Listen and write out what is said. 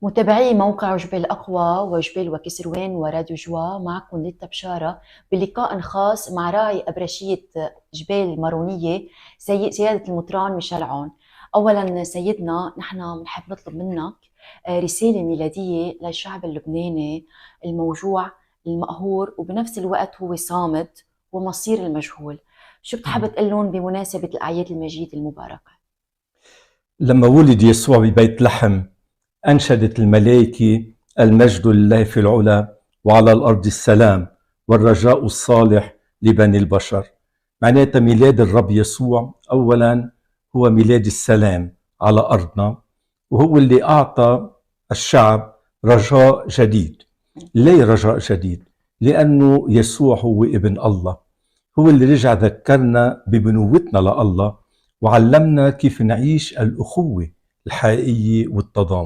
متابعي موقع جبال أقوى وجبال وكسروان وراديو جوا، معكم ليتا بشارة بلقاء خاص مع راعي أبرشية جبال المارونية سيادة المطران ميشيل عون. أولا سيدنا، نحن بنحب نطلب منك رسالة ميلادية للشعب اللبناني الموجوع المقهور وبنفس الوقت هو صامت ومصير المجهول. شو بتحب تقول لهم بمناسبة الأعياد المجيد المباركة؟ لما ولد يسوع ببيت لحم أنشدت الملائكة: المجد لله في العلا وعلى الأرض السلام والرجاء الصالح لبني البشر. معناتها ميلاد الرب يسوع أولا هو ميلاد السلام على أرضنا، وهو اللي أعطى الشعب رجاء جديد. ليه رجاء جديد؟ لأنه يسوع هو ابن الله، هو اللي رجع ذكرنا ببنوتنا لله وعلمنا كيف نعيش الأخوة الحقيقية والتضامن.